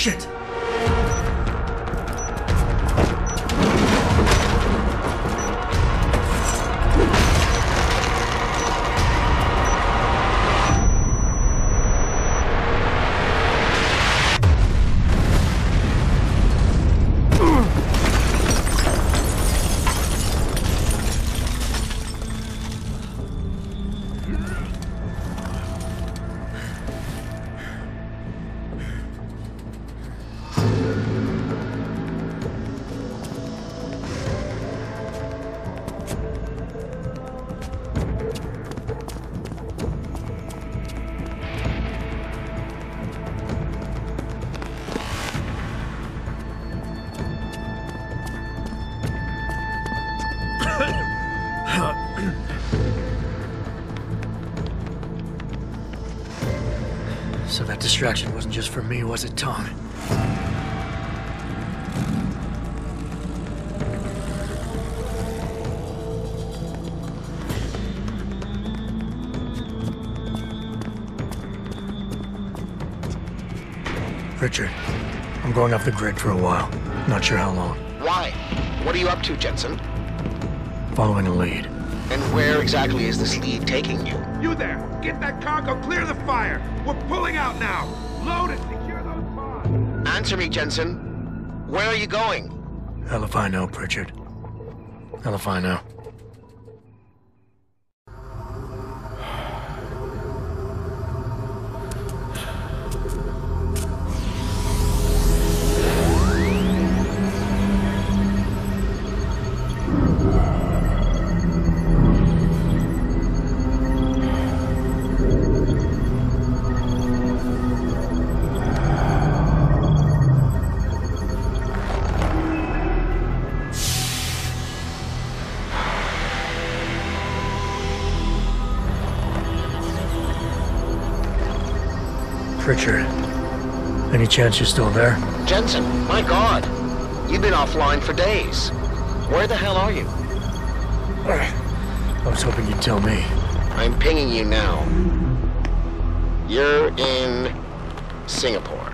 Shit! So that distraction wasn't just for me, was it, Tom? Richard, I'm going off the grid for a while. Not sure how long. Why? What are you up to, Jensen? Following a lead. And where exactly is this lead taking you? You there! Get that cargo clear the fire! We're pulling out now! Load and secure those bombs! Answer me, Jensen. Where are you going? Hell if I know, Pritchard. Hell if I know. Pritchard, any chance you're still there? Jensen, my God! You've been offline for days. Where the hell are you? I was hoping you'd tell me. I'm pinging you now. You're in Singapore.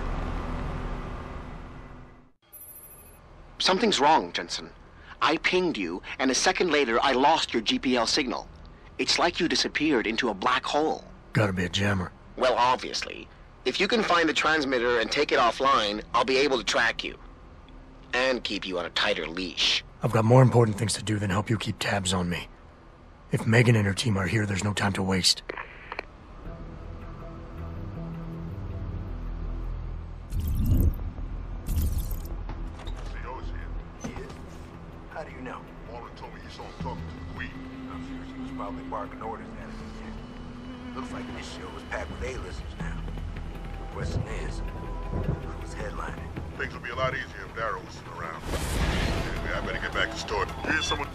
Something's wrong, Jensen. I pinged you, and a second later I lost your GPL signal. It's like you disappeared into a black hole. Gotta be a jammer. Well, obviously. If you can find the transmitter and take it offline, I'll be able to track you. And keep you on a tighter leash. I've got more important things to do than help you keep tabs on me. If Megan and her team are here, there's no time to waste. DEUS here. He is? How do you know? Marlon told me he saw him talking to the Queen. I'm sure she was probably barking orders at us. Looks like this show was packed with A-listers now. The question is, who's headlining? Things would be a lot easier if Darrow was still around. Anyway, I better get back to store. Here's someone...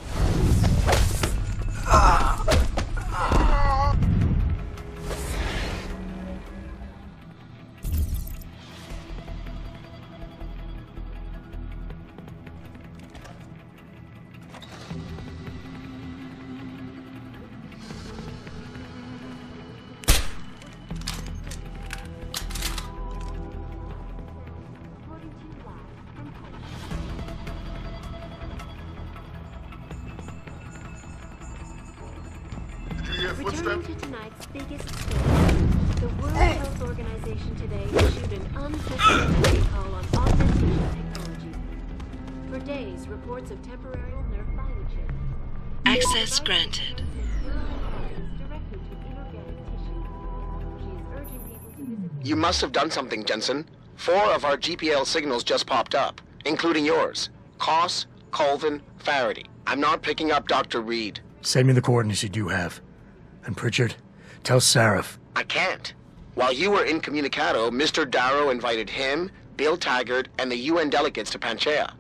Returning to tonight's biggest story, the World Health Organization today issued an unprecedented call on augmentation technology. For days, reports of temporary nerve fiber chip. Access granted. You must have done something, Jensen. 4 of our GPL signals just popped up, including yours. Koss, Colvin, Faraday. I'm not picking up Dr. Reed. Send me the coordinates you do have. And Pritchard, tell Sarif. I can't. While you were incommunicado, Mr. Darrow invited him, Bill Taggart, and the UN delegates to Panchea.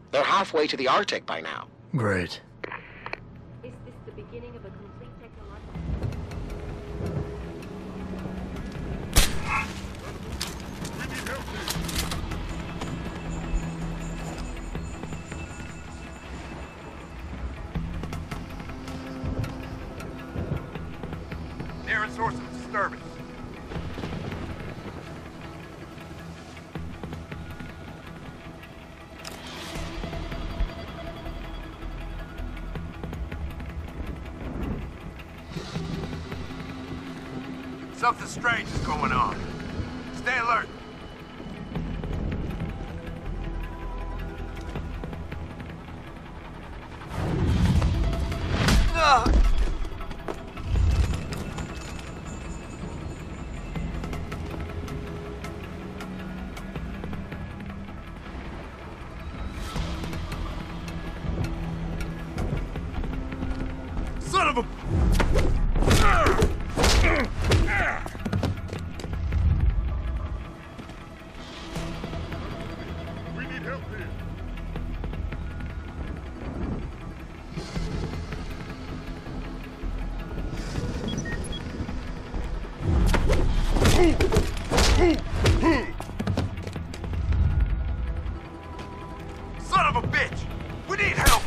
They're halfway to the Arctic by now. Great. Is this the beginning of a complete technological... Nearest source of disturbance. Something strange is going on. Stay alert. Son of a... We need help here. Son of a bitch! We need help!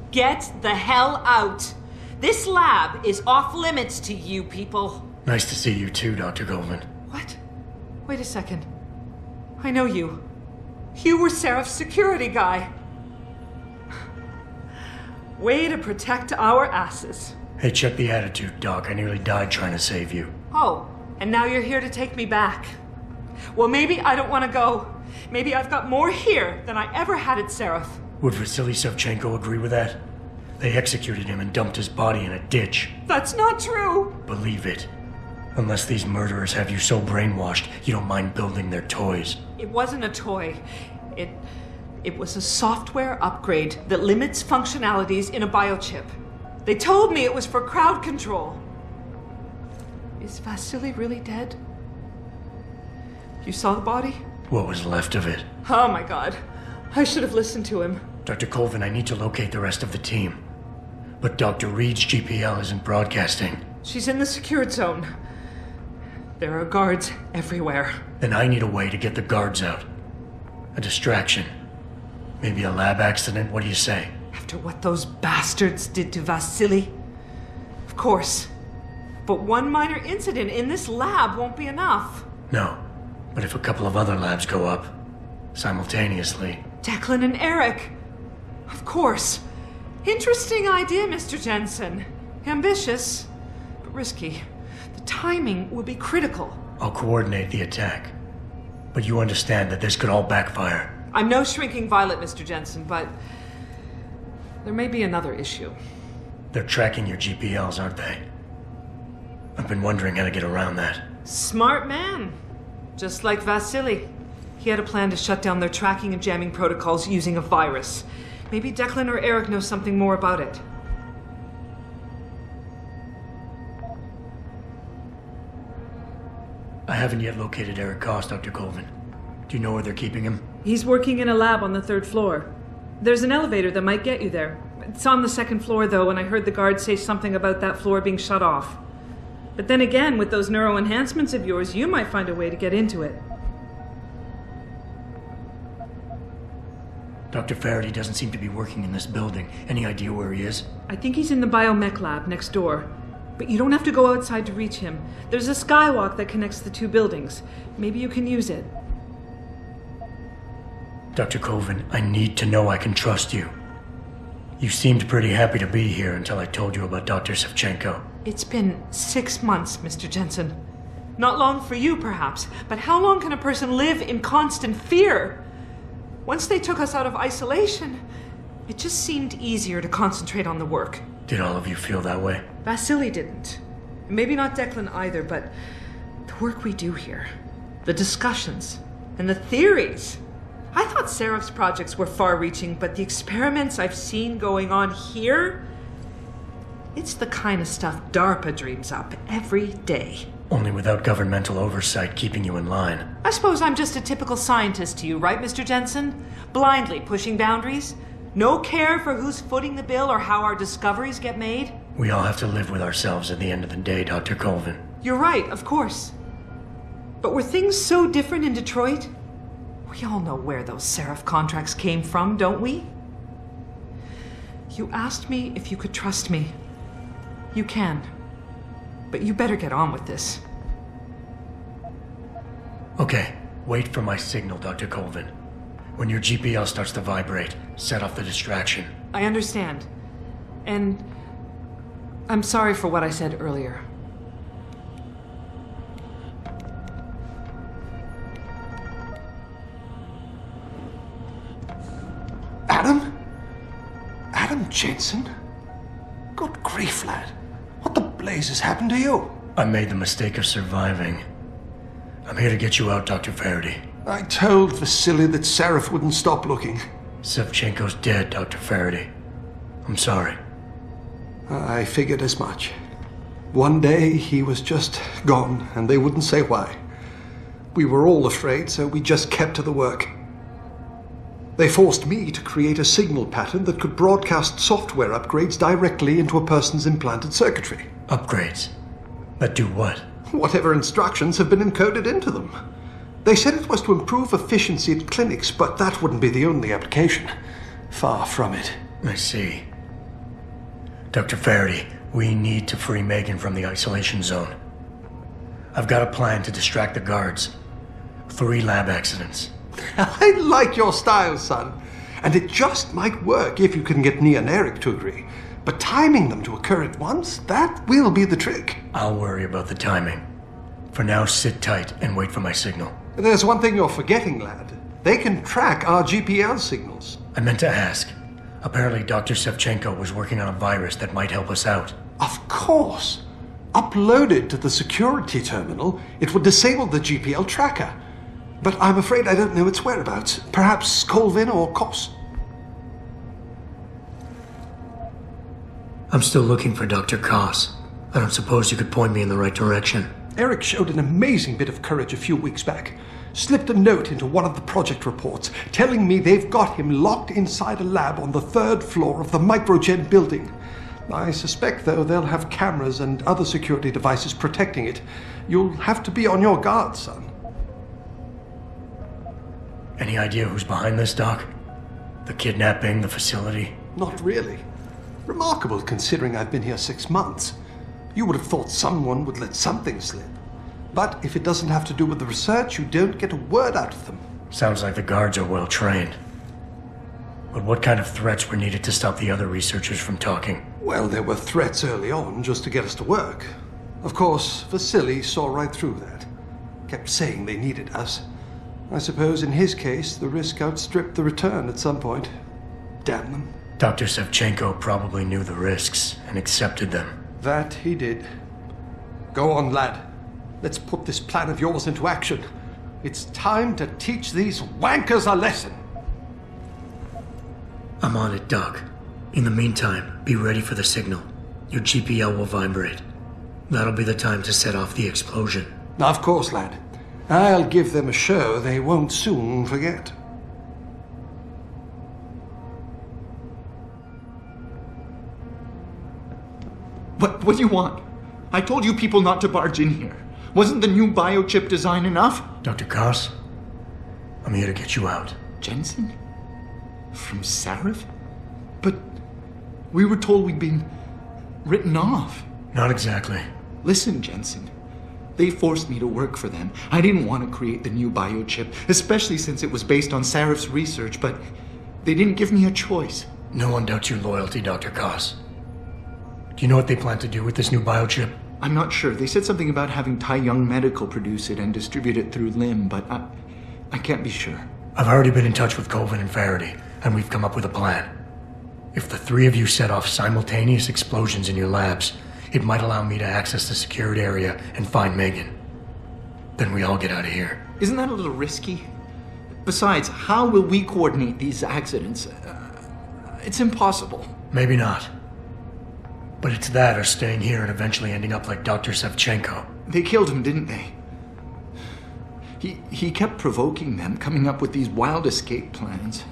Get the hell out! This lab is off limits to you people. Nice to see you too, Dr. Goldman. What? Wait a second. I know you. You were Seraph's security guy. Way to protect our asses. Hey, check the attitude, Doc. I nearly died trying to save you. Oh, and now you're here to take me back. Well, maybe I don't want to go. Maybe I've got more here than I ever had at Seraph. Would Vasily Savchenko agree with that? They executed him and dumped his body in a ditch. That's not true! Believe it. Unless these murderers have you so brainwashed, you don't mind building their toys. It wasn't a toy. It was a software upgrade that limits functionalities in a biochip. They told me it was for crowd control. Is Vasily really dead? You saw the body? What was left of it? Oh my god. I should have listened to him. Dr. Colvin, I need to locate the rest of the team. But Dr. Reed's GPL isn't broadcasting. She's in the secured zone. There are guards everywhere. Then I need a way to get the guards out. A distraction. Maybe a lab accident, what do you say? After what those bastards did to Vasily? Of course. But one minor incident in this lab won't be enough. No. But if a couple of other labs go up, simultaneously... Declan and Eric. Of course. Interesting idea, Mr. Jensen. Ambitious, but risky. The timing will be critical. I'll coordinate the attack. But you understand that this could all backfire. I'm no shrinking violet, Mr. Jensen, but there may be another issue. They're tracking your GPLs, aren't they? I've been wondering how to get around that. Smart man. Just like Vasily. He had a plan to shut down their tracking and jamming protocols using a virus. Maybe Declan or Eric knows something more about it. I haven't yet located Eric Koss, Dr. Colvin. Do you know where they're keeping him? He's working in a lab on the 3rd floor. There's an elevator that might get you there. It's on the 2nd floor, though, and I heard the guard say something about that floor being shut off. But then again, with those neuro enhancements of yours, you might find a way to get into it. Dr. Faraday doesn't seem to be working in this building. Any idea where he is? I think he's in the biomech lab next door. But you don't have to go outside to reach him. There's a skywalk that connects the 2 buildings. Maybe you can use it. Dr. Colvin, I need to know I can trust you. You seemed pretty happy to be here until I told you about Dr. Savchenko. It's been 6 months, Mr. Jensen. Not long for you, perhaps, but how long can a person live in constant fear? Once they took us out of isolation, it just seemed easier to concentrate on the work. Did all of you feel that way? Vasily didn't. Maybe not Declan either, but the work we do here, the discussions, and the theories. I thought Seraph's projects were far-reaching, but the experiments I've seen going on here, it's the kind of stuff DARPA dreams up every day. Only without governmental oversight keeping you in line. I suppose I'm just a typical scientist to you, right, Mr. Jensen? Blindly pushing boundaries? No care for who's footing the bill or how our discoveries get made? We all have to live with ourselves at the end of the day, Dr. Colvin. You're right, of course. But were things so different in Detroit? We all know where those Seraph contracts came from, don't we? You asked me if you could trust me. You can. But you better get on with this. Okay, wait for my signal, Dr. Colvin. When your GPL starts to vibrate, set off the distraction. I understand. And I'm sorry for what I said earlier. Adam? Adam Jensen? Good grief, lad. What the blazes happened to you? I made the mistake of surviving. I'm here to get you out, Dr. Faraday. I told Vasily that Seraph wouldn't stop looking. Sevchenko's dead, Dr. Faraday. I'm sorry. I figured as much. One day he was just gone, and they wouldn't say why. We were all afraid, so we just kept to the work. They forced me to create a signal pattern that could broadcast software upgrades directly into a person's implanted circuitry. Upgrades? That do what? Whatever instructions have been encoded into them. They said it was to improve efficiency at clinics, but that wouldn't be the only application. Far from it. I see. Dr. Faraday, we need to free Megan from the isolation zone. I've got a plan to distract the guards. 3 lab accidents. I like your style, son. And it just might work if you can get Nia and Eric to agree. But timing them to occur at once, that will be the trick. I'll worry about the timing. For now, sit tight and wait for my signal. There's one thing you're forgetting, lad. They can track our GPL signals. I meant to ask. Apparently, Dr. Sevchenko was working on a virus that might help us out. Of course. Uploaded to the security terminal, it would disable the GPL tracker. But I'm afraid I don't know its whereabouts. Perhaps Colvin or Koss. I'm still looking for Dr. Koss. I don't suppose you could point me in the right direction. Eric showed an amazing bit of courage a few weeks back. Slipped a note into one of the project reports, telling me they've got him locked inside a lab on the 3rd floor of the Microgen building. I suspect, though, they'll have cameras and other security devices protecting it. You'll have to be on your guard, son. Any idea who's behind this, Doc? The kidnapping, the facility? Not really. Remarkable considering I've been here 6 months. You would have thought someone would let something slip. But if it doesn't have to do with the research, you don't get a word out of them. Sounds like the guards are well trained. But what kind of threats were needed to stop the other researchers from talking? Well, there were threats early on just to get us to work. Of course, Vasily saw right through that. Kept saying they needed us. I suppose in his case, the risk outstripped the return at some point. Damn them. Dr. Sevchenko probably knew the risks and accepted them. That he did. Go on, lad. Let's put this plan of yours into action. It's time to teach these wankers a lesson. I'm on it, Doc. In the meantime, be ready for the signal. Your GPL will vibrate. That'll be the time to set off the explosion. Of course, lad. I'll give them a show they won't soon forget. What do you want? I told you people not to barge in here. Wasn't the new biochip design enough? Dr. Koss, I'm here to get you out. Jensen? From Seraph? But we were told we'd been written off. Not exactly. Listen, Jensen. They forced me to work for them. I didn't want to create the new biochip, especially since it was based on Seraph's research, but they didn't give me a choice. No one doubts your loyalty, Dr. Koss. Do you know what they plan to do with this new biochip? I'm not sure. They said something about having Tai Young Medical produce it and distribute it through LIM, but I can't be sure. I've already been in touch with Colvin and Faraday, and we've come up with a plan. If the 3 of you set off simultaneous explosions in your labs, it might allow me to access the secured area and find Megan. Then we all get out of here. Isn't that a little risky? Besides, how will we coordinate these accidents? It's impossible. Maybe not. But it's that or staying here and eventually ending up like Dr. Sevchenko. They killed him, didn't they? He kept provoking them, coming up with these wild escape plans.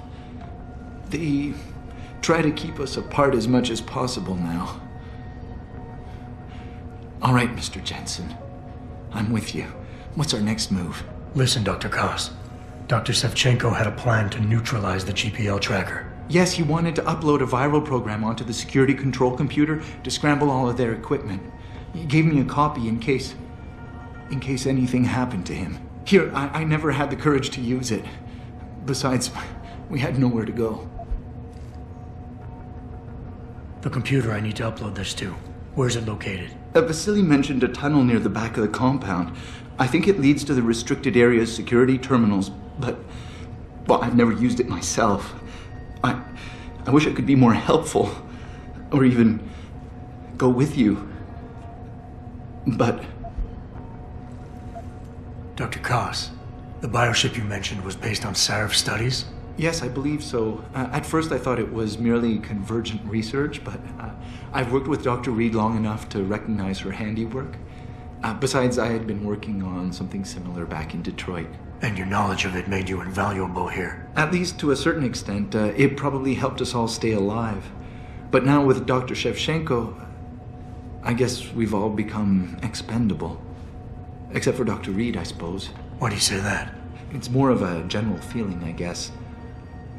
They try to keep us apart as much as possible now. All right, Mr. Jensen. I'm with you. What's our next move? Listen, Dr. Koss. Dr. Sevchenko had a plan to neutralize the GPL tracker. Yes, he wanted to upload a viral program onto the security control computer to scramble all of their equipment. He gave me a copy in case anything happened to him. Here, I never had the courage to use it. Besides, we had nowhere to go. The computer I need to upload this to. Where's it located? Vasily mentioned a tunnel near the back of the compound. I think it leads to the restricted area's security terminals, but... well, I've never used it myself. I wish I could be more helpful, or even go with you. But... Dr. Koss, the bioship you mentioned was based on Sarif's studies? Yes, I believe so. At first I thought it was merely convergent research, but I've worked with Dr. Reed long enough to recognize her handiwork. Besides, I had been working on something similar back in Detroit. And your knowledge of it made you invaluable here. At least to a certain extent, it probably helped us all stay alive. But now with Dr. Shevchenko, I guess we've all become expendable. Except for Dr. Reed, I suppose. Why do you say that? It's more of a general feeling, I guess.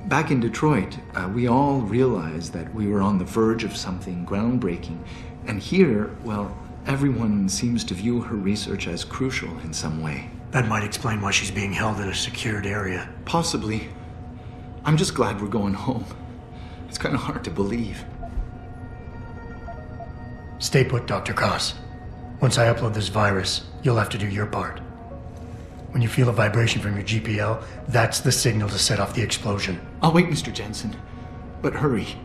Back in Detroit, we all realized that we were on the verge of something groundbreaking. And here, well, everyone seems to view her research as crucial in some way. That might explain why she's being held in a secured area. Possibly. I'm just glad we're going home. It's kind of hard to believe. Stay put, Dr. Koss. Once I upload this virus, you'll have to do your part. When you feel a vibration from your GPL, that's the signal to set off the explosion. I'll wait, Mr. Jensen. But hurry.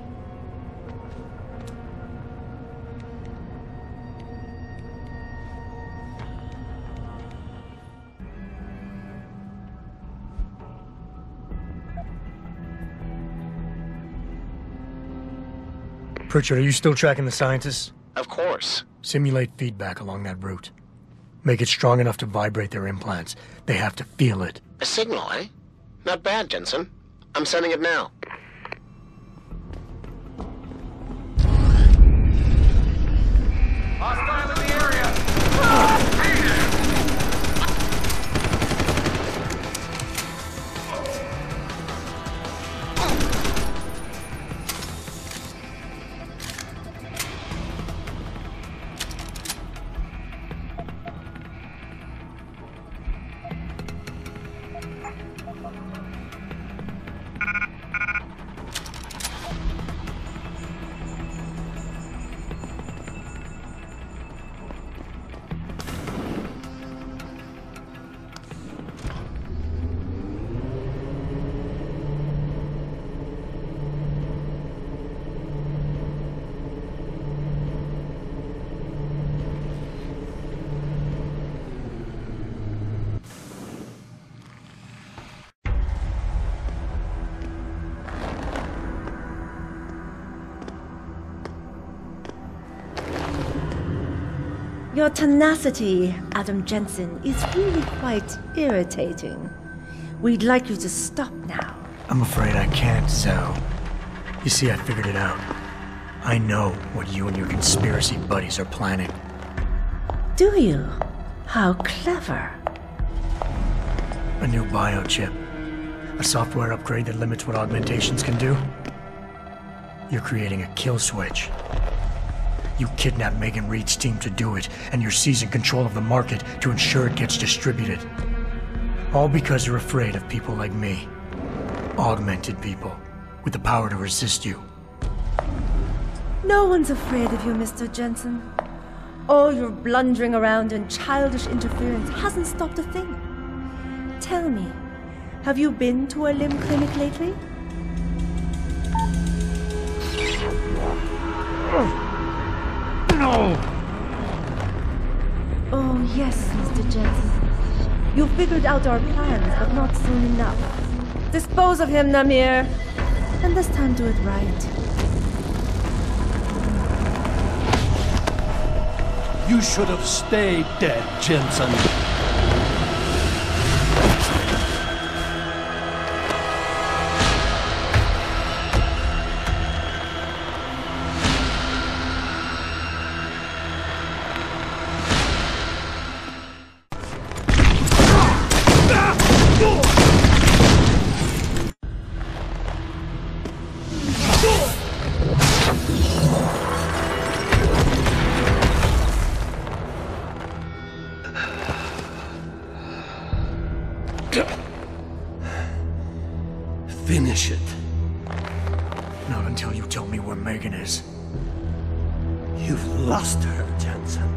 Pritchard, are you still tracking the scientists? Of course. Simulate feedback along that route. Make it strong enough to vibrate their implants. They have to feel it. A signal, eh? Not bad, Jensen. I'm sending it now. Hostile in the area! Your tenacity, Adam Jensen, is really quite irritating. We'd like you to stop now. I'm afraid I can't, Zoe. You see, I figured it out. I know what you and your conspiracy buddies are planning. Do you? How clever. A new biochip. A software upgrade that limits what augmentations can do. You're creating a kill switch. You kidnapped Megan Reed's team to do it, and you're seizing control of the market to ensure it gets distributed. All because you're afraid of people like me. Augmented people, with the power to resist you. No one's afraid of you, Mr. Jensen. All your blundering around and childish interference hasn't stopped a thing. Tell me, have you been to a limb clinic lately? No! Oh, yes, Mr. Jensen. You figured out our plans, but not soon enough. Dispose of him, Namir. And this time do it right. You should have stayed dead, Jensen. Finish it. Not until you tell me where Megan is. You've lost her, Jensen.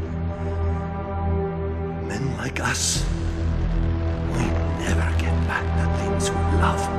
Men like us, we never get back the things we love.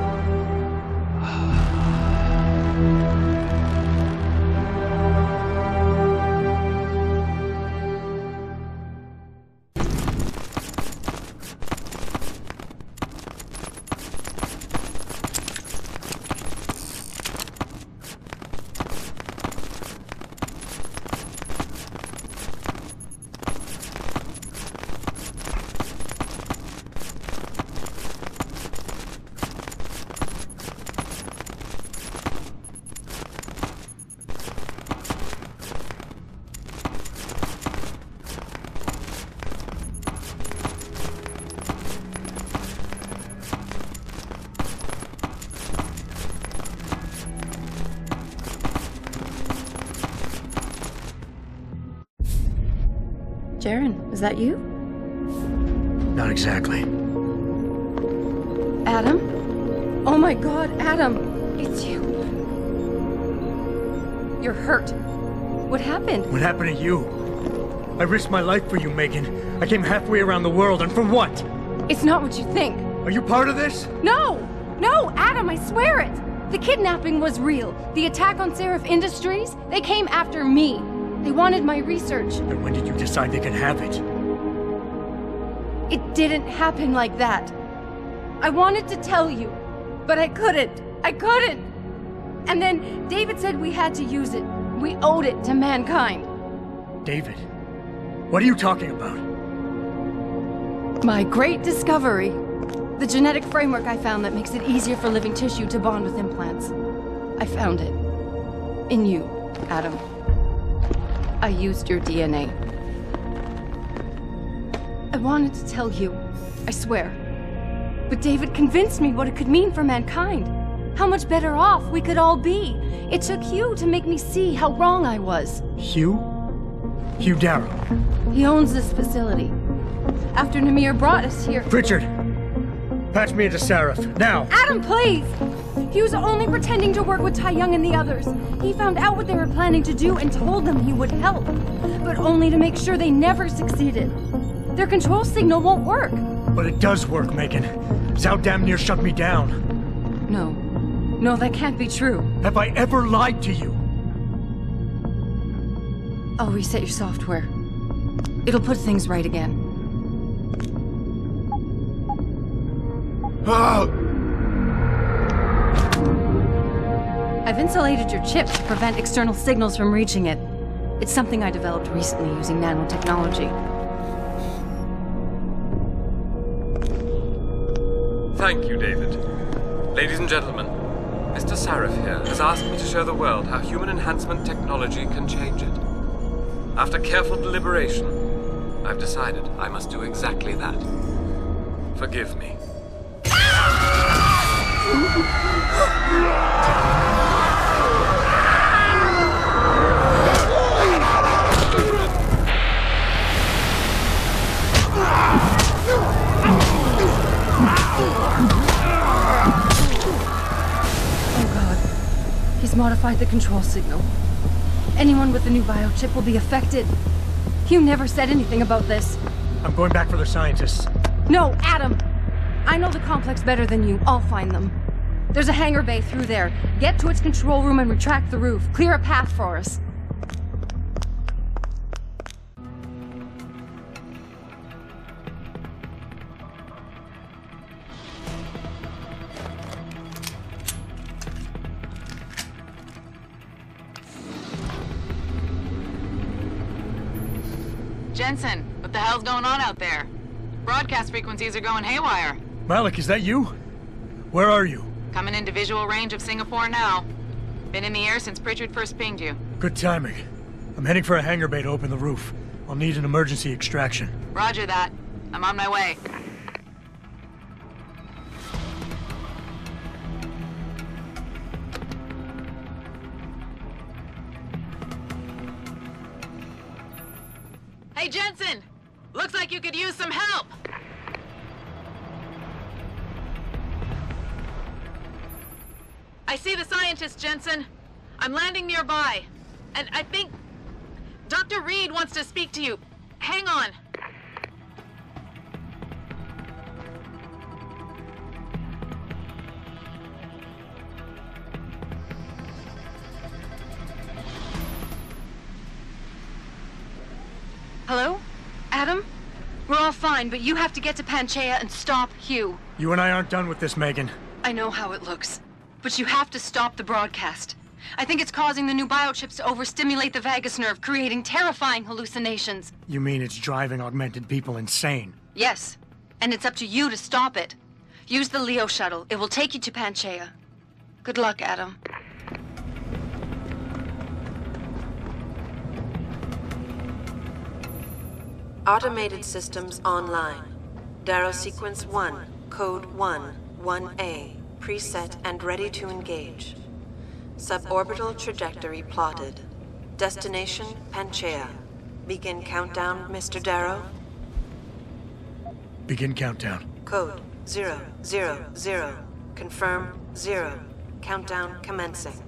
Jaren, is that you? Not exactly. Adam? Oh my god, Adam! It's you. You're hurt. What happened? What happened to you? I risked my life for you, Megan. I came halfway around the world, and for what? It's not what you think. Are you part of this? No! No, Adam, I swear it! The kidnapping was real. The attack on Seraph Industries, they came after me. They wanted my research. And when did you decide they could have it? It didn't happen like that. I wanted to tell you, but I couldn't. I couldn't! And then David said we had to use it. We owed it to mankind. David? What are you talking about? My great discovery. The genetic framework I found that makes it easier for living tissue to bond with implants. I found it. In you, Adam. I used your DNA. I wanted to tell you, I swear. But David convinced me what it could mean for mankind. How much better off we could all be. It took Hugh to make me see how wrong I was. Hugh? Hugh Darrow. He owns this facility. After Namir brought us here... Pritchard! Patch me into Seraph, now! Adam, please! He was only pretending to work with Tai Young and the others. He found out what they were planning to do and told them he would help. But only to make sure they never succeeded. Their control signal won't work. But it does work, Megan. Zhao damn near shut me down. No. No, that can't be true. Have I ever lied to you? I'll reset your software. It'll put things right again. I've insulated your chip to prevent external signals from reaching it. It's something I developed recently using nanotechnology. Thank you, David. Ladies and gentlemen, Mr. Seraph here has asked me to show the world how human enhancement technology can change it. After careful deliberation, I've decided I must do exactly that. Forgive me. He's modified the control signal. Anyone with the new biochip will be affected. Hugh never said anything about this. I'm going back for the scientists. No, Adam! I know the complex better than you. I'll find them. There's a hangar bay through there. Get to its control room and retract the roof. Clear a path for us. Jensen, what the hell's going on out there? Broadcast frequencies are going haywire. Malik, is that you? Where are you? Coming into visual range of Singapore now. Been in the air since Pritchard first pinged you. Good timing. I'm heading for a hangar bay to open the roof. I'll need an emergency extraction. Roger that. I'm on my way. Hey, Jensen! Looks like you could use some help! I see the scientist, Jensen. I'm landing nearby. And I think Dr. Reed wants to speak to you. Hang on. Hello? Adam? We're all fine, but you have to get to Panchaea and stop Hugh. You and I aren't done with this, Megan. I know how it looks, but you have to stop the broadcast. I think it's causing the new biochips to overstimulate the vagus nerve, creating terrifying hallucinations. You mean it's driving augmented people insane? Yes, and it's up to you to stop it. Use the Leo shuttle. It will take you to Panchaea. Good luck, Adam. Automated systems online. Darrow sequence 1, code 1, 1A, preset and ready to engage. Suborbital trajectory plotted. Destination Panchaea. Begin countdown, Mr. Darrow. Begin countdown. Code 000. Confirm 0. Countdown commencing.